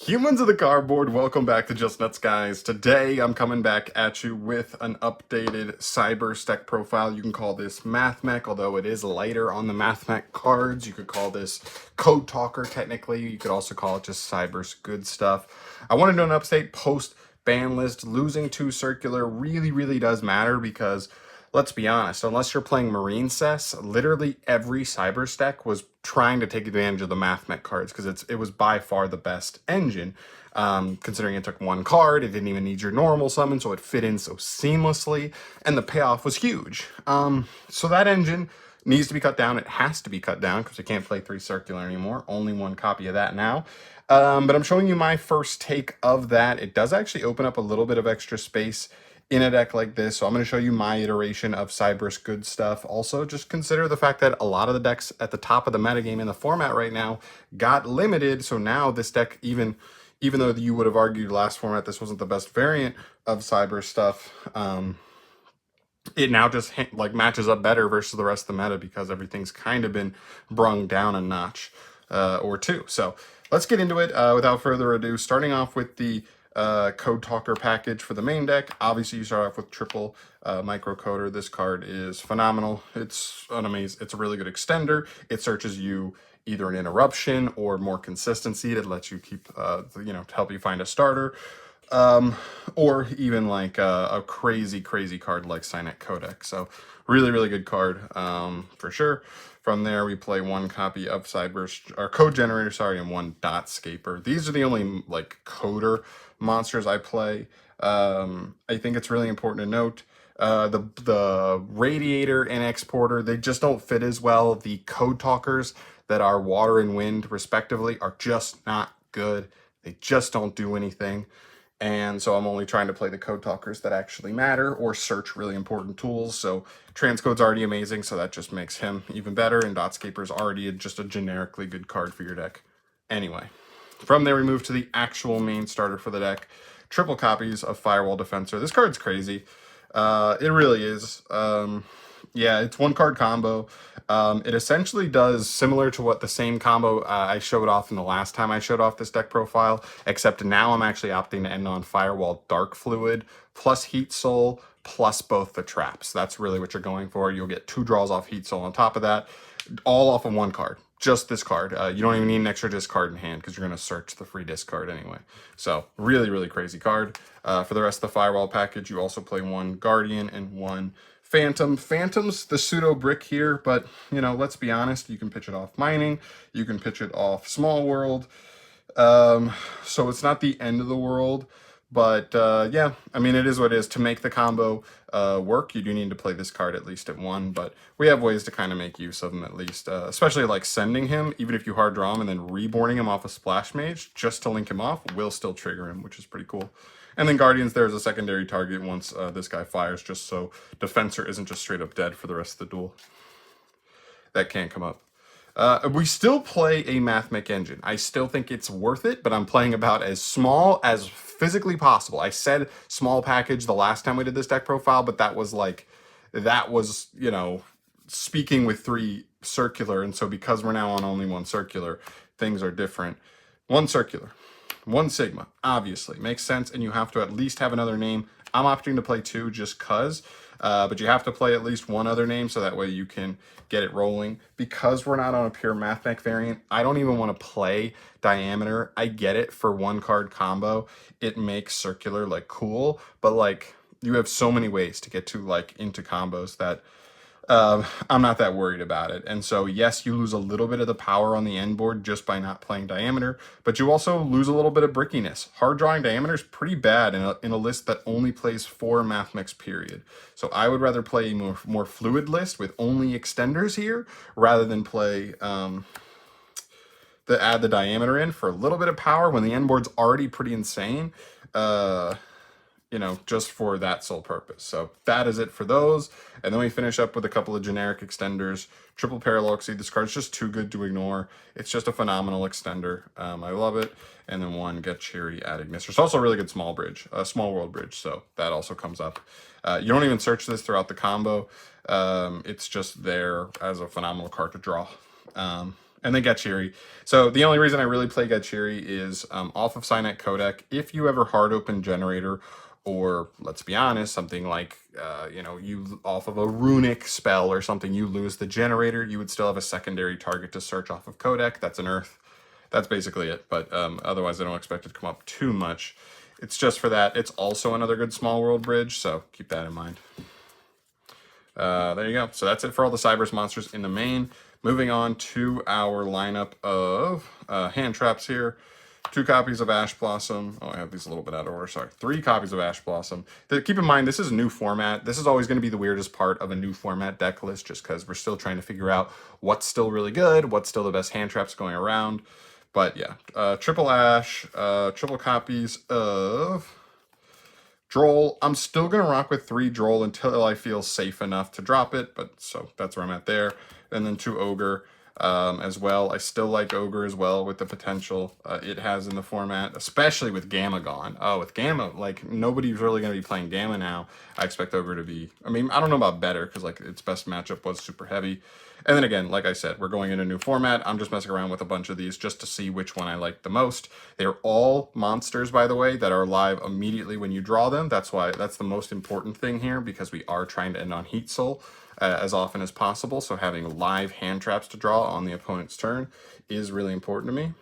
Humans of the cardboard, welcome back to Just Nuts, guys. Today I'm coming back at you with an updated cyberse deck profile. You can call this MATHMECH, although it is lighter on the MATHMECH cards. You could call this Code Talker, technically. You could also call it just cyberse good stuff. I want to do an update post Banlist. Losing 2 circular really does matter because, let's be honest, unless you're playing Marine Cess, literally every cyberse deck was trying to take advantage of the MATHMECH cards because it was by far the best engine. Considering it took 1 card, it didn't even need your normal summon, so it fit in so seamlessly, and the payoff was huge. So that engine needs to be cut down. It has to be cut down because we can't play 3 circular anymore. Only 1 copy of that now. But I'm showing you my first take of that. It does actually open up a little bit of extra space in a deck like this. So I'm going to show you my iteration of cyberse good stuff. Also, just consider the fact that a lot of the decks at the top of the metagame in the format right now got limited. So now this deck, even though you would have argued last format this wasn't the best variant of cyberse stuff, it now just like matches up better versus the rest of the meta because everything's kind of been brung down a notch or 2. So let's get into it without further ado, starting off with the Code Talker package for the main deck. Obviously, you start off with triple microcoder. This card is phenomenal. It's it's a really good extender. It searches you either an interruption or more consistency to let you keep, to help you find a starter. Or even like a crazy card like Signet Codex. So really good card for sure. From there, we play 1 copy of cyberse or code generator, sorry, and 1 dot scaper. These are the only like coder monsters I play. I think it's really important to note the radiator and exporter, they just don't fit as well. The code talkers that are water and wind respectively are just not good. They just don't do anything. And so I'm only trying to play the code talkers that actually matter or search really important tools. So transcode's already amazing, so that just makes him even better. And dotscaper's already just a generically good card for your deck. Anyway, from there we move to the actual main starter for the deck. Triple copies of Firewall Defensor. This card's crazy. It really is. Yeah, it's 1 card combo. It essentially does similar to what the same combo I showed off in the last time I showed off this deck profile, except now I'm actually opting to end on Firewall Dark Fluid plus Heat Soul plus both the traps. That's really what you're going for. You'll get 2 draws off Heat Soul on top of that, all off of 1 card. Just this card. You don't even need an extra discard in hand because you're going to search the free discard anyway. So really crazy card. For the rest of the Firewall package, you also play 1 Guardian and 1 Phantom. Phantom's the pseudo brick here, but let's be honest, you can pitch it off Mining, you can pitch it off Small World, so it's not the end of the world, but yeah, I mean, it is what it is. To make the combo work, you do need to play this card at least at 1, but we have ways to kind of make use of him at least, especially like sending him, even if you hard draw him and then reborning him off a Splash Mage just to link him off will still trigger him, which is pretty cool. And then Guardians there is a secondary target once this guy fires, just so Defensor isn't just straight up dead for the rest of the duel. That can't come up. We still play a MATHMECH engine. I still think it's worth it, but I'm playing about as small as physically possible. I said small package the last time we did this deck profile, but that was speaking with 3 circular, and so because we're now on only 1 circular, things are different. 1 circular. 1 Sigma, obviously, makes sense, and you have to at least have another name. I'm opting to play 2 just cuz, but you have to play at least 1 other name so that way you can get it rolling. Because we're not on a pure MATHMECH variant, I don't even want to play Diameter. I get it for 1 card combo. It makes circular like cool, but like you have so many ways to get to like into combos that I'm not that worried about it. And so, yes, you lose a little bit of the power on the end board just by not playing Diameter, but you also lose a little bit of brickiness. Hard drawing Diameter is pretty bad in a list that only plays 4 MATHMECHs, period. So I would rather play a more fluid list with only extenders here rather than play add the Diameter in for a little bit of power when the end board's already pretty insane. Just for that sole purpose. So that is it for those. And then we finish up with a couple of generic extenders. Triple Paraloxy. This card's just too good to ignore. It's just a phenomenal extender. I love it. And then 1 Get Cheery Ad Ignister. It's also a really good small world bridge. So that also comes up. You don't even search this throughout the combo. It's just there as a phenomenal card to draw. And then Gachiri. So the only reason I really play Gachiri is off of Cynet Codec. If you ever hard open Generator, or let's be honest, something like, you off of a runic spell or something, you lose the Generator, you would still have a secondary target to search off of Codec. That's an Earth. That's basically it. But otherwise, I don't expect it to come up too much. It's just for that. It's also another good small world bridge, so keep that in mind. There you go. So that's it for all the cyberse monsters in the main. Moving on to our lineup of hand traps here. 2 copies of Ash Blossom. Oh, I have these a little bit out of order. Sorry. 3 copies of Ash Blossom. Keep in mind, this is a new format. This is always going to be the weirdest part of a new format deck list, just because we're still trying to figure out what's still really good, what's still the best hand traps going around. But yeah, triple Ash, triple copies of Droll. I'm still going to rock with 3 Droll until I feel safe enough to drop it, but so that's where I'm at there. And then 2 Ogre as well. I still like Ogre as well with the potential it has in the format, especially with Gamma gone. Oh, with Gamma, like, nobody's really going to be playing Gamma now. I expect Ogre to be, I mean, I don't know about better, because, like, its best matchup was super heavy. And then again, like I said, we're going in a new format. I'm just messing around with a bunch of these just to see which one I like the most. They're all monsters, by the way, that are live immediately when you draw them. That's why that's the most important thing here, because we are trying to end on Heat Soul as often as possible. So having live hand traps to draw on the opponent's turn is really important to me.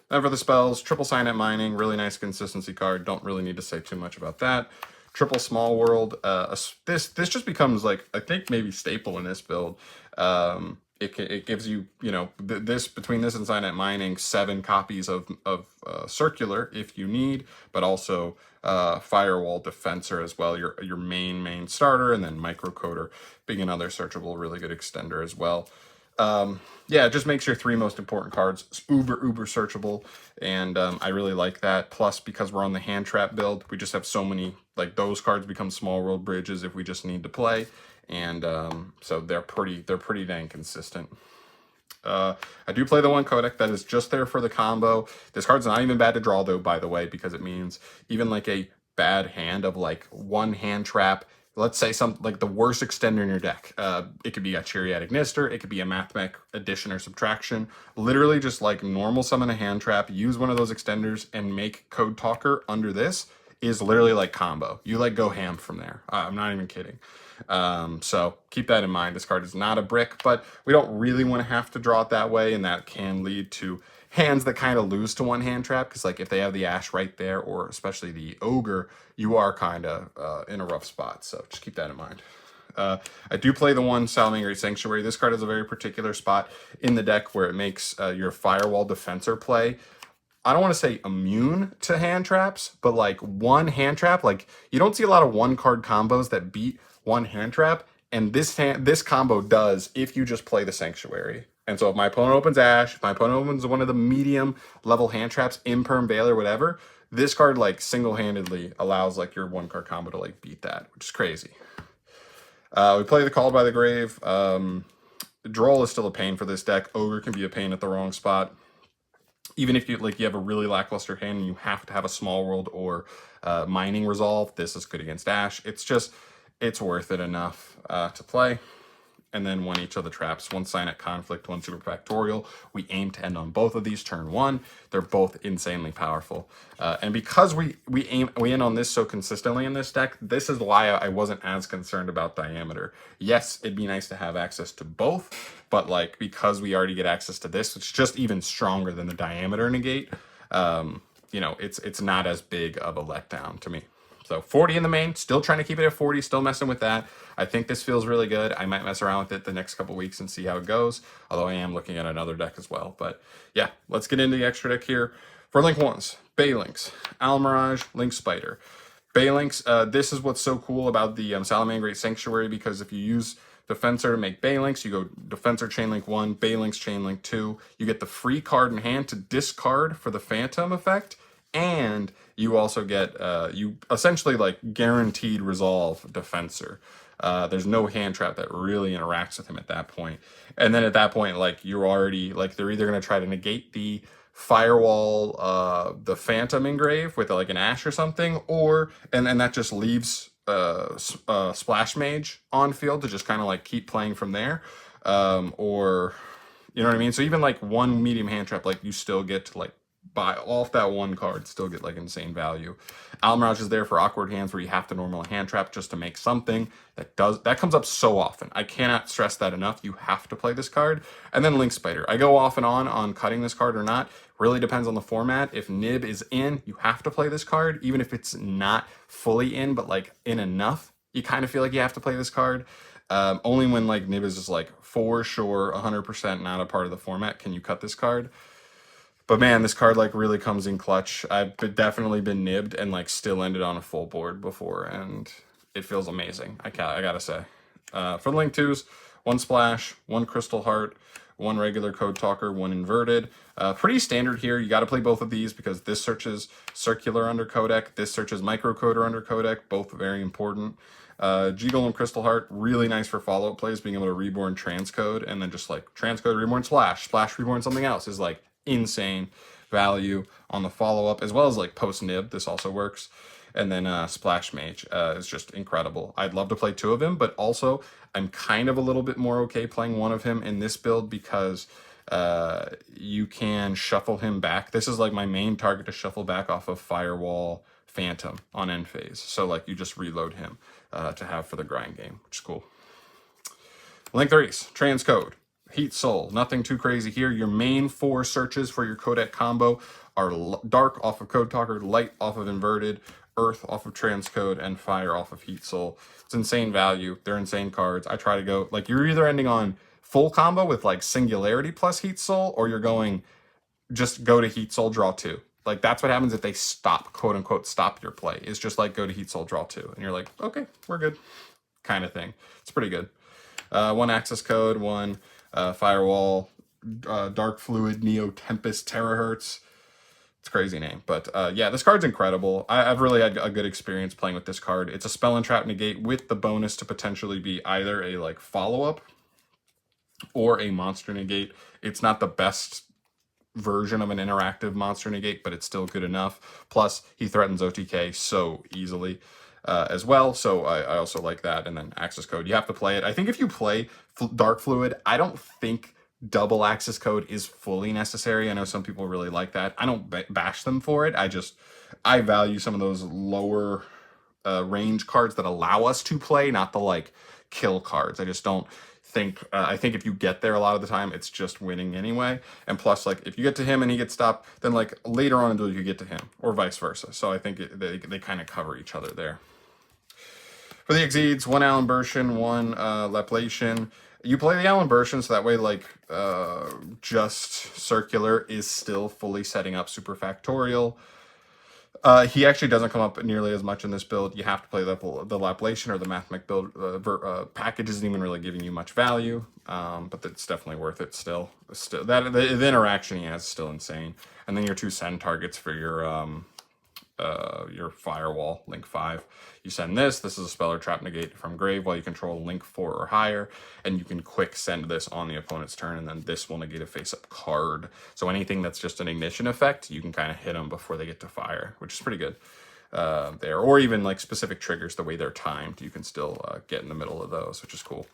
And for the spells, triple Cynet Mining, really nice consistency card. Don't really need to say too much about that. Triple Small World. This just becomes, like, I think maybe staple in this build. It gives you, this between this and Cynet Mining, 7 copies of Circular if you need, but also Firewall Defensor as well, your main starter, and then Microcoder being another searchable, really good extender as well. Yeah, it just makes your 3 most important cards uber searchable, and I really like that. Plus, because we're on the hand trap build, we just have so many, like, those cards become small world bridges if we just need to play, and so they're pretty dang consistent. I do play the 1 codec that is just there for the combo. This card's not even bad to draw, though, by the way, because it means even like a bad hand of like 1 hand trap, let's say something like the worst extender in your deck. It could be a Chariatic Nister, it could be a MATHMECH addition or subtraction. Literally just like normal summon a hand trap, use one of those extenders, and make Code Talker under this is literally like combo. You like go ham from there. I'm not even kidding. So keep that in mind. This card is not a brick, but we don't really want to have to draw it that way, and that can lead to hands that kind of lose to 1 hand trap, because, like, if they have the Ash right there, or especially the Ogre, you are kind of in a rough spot, so just keep that in mind. I do play the 1 Salamangreat Sanctuary. This card has a very particular spot in the deck where it makes your Firewall Defensor play, I don't want to say immune to hand traps, but like 1 hand trap, like you don't see a lot of 1 card combos that beat 1 hand trap, and this combo does if you just play the Sanctuary. And so if my opponent opens Ash, if my opponent opens one of the medium level hand traps, Imperm, Veil, or whatever, this card like single-handedly allows like your 1 card combo to like beat that, which is crazy. We play the Called by the Grave. Droll is still a pain for this deck. Ogre can be a pain at the wrong spot. Even if you have a really lackluster hand and you have to have a small world or mining resolve, this is good against Ash. It's worth it enough to play. And then 1 each of the traps, 1 Cynet Conflict, 1 Super Factorial. We aim to end on both of these turn 1. They're both insanely powerful. And because we end on this so consistently in this deck, this is why I wasn't as concerned about Diameter. Yes, it'd be nice to have access to both, but like because we already get access to this, it's just even stronger than the Diameter negate. It's not as big of a letdown to me. So 40 in the main, still trying to keep it at 40, still messing with that. I think this feels really good. I might mess around with it the next couple weeks and see how it goes, although I am looking at another deck as well. But yeah, let's get into the extra deck here. For Link 1s, Baylynx, Almirage, Link Spider. Baylynx, this is what's so cool about the Salamangreat Sanctuary, because if you use Defensor to make Baylynx, you go Defensor Chainlink 1, Baylynx Chainlink 2. You get the free card in hand to discard for the Phantom effect, and you also get, you essentially like guaranteed resolve Defensor. There's no hand trap that really interacts with him at that point. And then at that point, like you're already, like they're either going to try to negate the Firewall, the Phantom Engrave with like an Ash or something, or, and that just leaves Splash Mage on field to just kind of like keep playing from there. Or You know what I mean? So even like one medium hand trap, like you still get to like buy off that one card, still get like insane value. Almirage is there for awkward hands where you have to normal hand trap just to make something. That comes up so often. I cannot stress that enough. You have to play this card. And then Link Spider. I go off and on cutting this card or not. Really depends on the format. If Nib is in, you have to play this card, even if it's not fully in, but like in enough. You kind of feel like you have to play this card. Only when like Nib is just like for sure 100% not a part of the format can you cut this card. But man, this card like really comes in clutch. I've definitely been nibbed and like still ended on a full board before, and it feels amazing. I gotta say. For the Link 2s, one splash, one Crystal Heart, one regular Code Talker, one inverted. Pretty standard here. You got to play both of these because this searches circular under codec, this searches microcoder under codec, both very important. G-Golem Crystal Heart, really nice for follow-up plays, being able to reborn transcode, and then just like transcode, reborn splash, splash, reborn something else is like insane value on the follow-up, as well as like post-nib, this also works. And then Splash Mage is just incredible. I'd love to play two of him, but also I'm kind of a little bit more okay playing one of him in this build because you can shuffle him back. This is like my main target to shuffle back off of Firewall Phantom on end phase. So like you just reload him to have for the grind game, which is cool. Link 3s, Transcode, Heat Soul, nothing too crazy here. Your main 4 searches for your codec combo are Dark off of Code Talker, Light off of Inverted, Earth off of Transcode, and Fire off of Heat Soul. It's insane value. They're insane cards. I try to go, like, you're either ending on full combo with, like, Singularity plus Heat Soul, or you're going, just go to Heat Soul, draw 2. Like, that's what happens if they stop, quote-unquote, stop your play. It's just, like, go to Heat Soul, draw 2. And you're like, okay, we're good, kind of thing. It's pretty good. One Access Code, one Firewall, Dark Fluid, Neo Tempest, Terahertz. It's a crazy name, but yeah, this card's incredible. I've really had a good experience playing with this card. It's a Spell and Trap Negate with the bonus to potentially be either a like follow-up or a Monster Negate. It's not the best version of an interactive Monster Negate, but it's still good enough. Plus, he threatens OTK so easily as well, so I also like that. And then Access Code, you have to play it. I think if you play Dark Fluid, I don't think double access code is fully necessary. I know some people really like that. I don't bash them for it. I value some of those lower range cards that allow us to play, not the like kill cards. I just don't think, I think if you get there a lot of the time, it's just winning anyway. And plus, like, if you get to him and he gets stopped, then like later on in the duel you get to him, or vice versa. So I think they kind of cover each other there. For the Exceeds, one Allen Bershon, one Laplation. You play the Allen Bershon, so that way, like, just Circular is still fully setting up Super Factorial. He actually doesn't come up nearly as much in this build. You have to play the Laplation or the MATHMECH build. Package isn't even really giving you much value, but it's definitely worth it still. That the interaction he has is still insane. And then your 2 send targets for your Firewall, Link 5. You send this is a Spell or Trap Negate from Grave while you control Link 4 or higher, and you can quick send this on the opponent's turn, and then this will negate a face-up card. So anything that's just an ignition effect, you can kind of hit them before they get to fire, which is pretty good there. Or even like specific triggers, the way they're timed, you can still get in the middle of those, which is cool.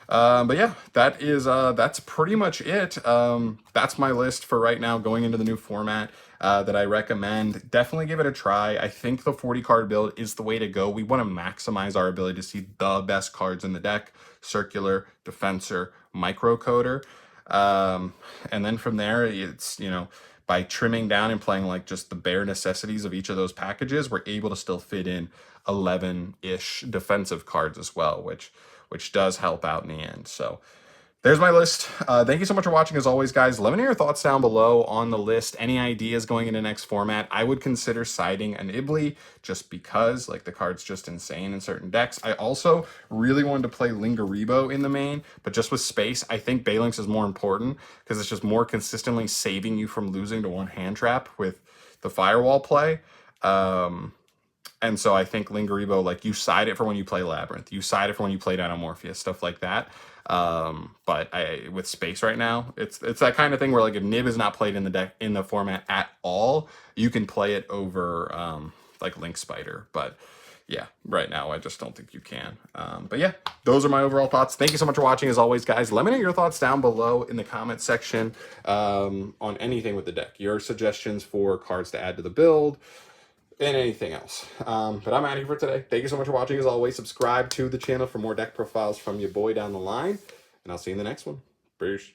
But yeah, that's pretty much it. That's my list for right now going into the new format that I recommend. Definitely give it a try. I think the 40 card build is the way to go. We want to maximize our ability to see the best cards in the deck: Circular, Defensor, Microcoder. And then from there, it's, you know, by trimming down and playing like just the bare necessities of each of those packages, we're able to still fit in 11-ish defensive cards as well, which does help out in the end. So there's my list. Thank you so much for watching. As always, guys, let me know your thoughts down below on the list. Any ideas going into next format? I would consider siding an Ibly just because, like, the card's just insane in certain decks. I also really wanted to play Lingaribo in the main, but just with space, I think Balinx is more important because it's just more consistently saving you from losing to one hand trap with the Firewall play. And so I think Lingaribo, like, you side it for when you play Labyrinth. You side it for when you play Dynamorpheus, stuff like that. But with space right now, it's that kind of thing where, like, if Nib is not played in the deck, in the format at all, you can play it over, like, Link Spider. But Yeah, right now I just don't think you can. But yeah, those are my overall thoughts. Thank you so much for watching. As always, guys, let me know your thoughts down below in the comment section on anything with the deck. Your suggestions for cards to add to the build and anything else. But I'm out of here for today. Thank you so much for watching. As always, subscribe to the channel for more deck profiles from your boy down the line. And I'll see you in the next one. Peace.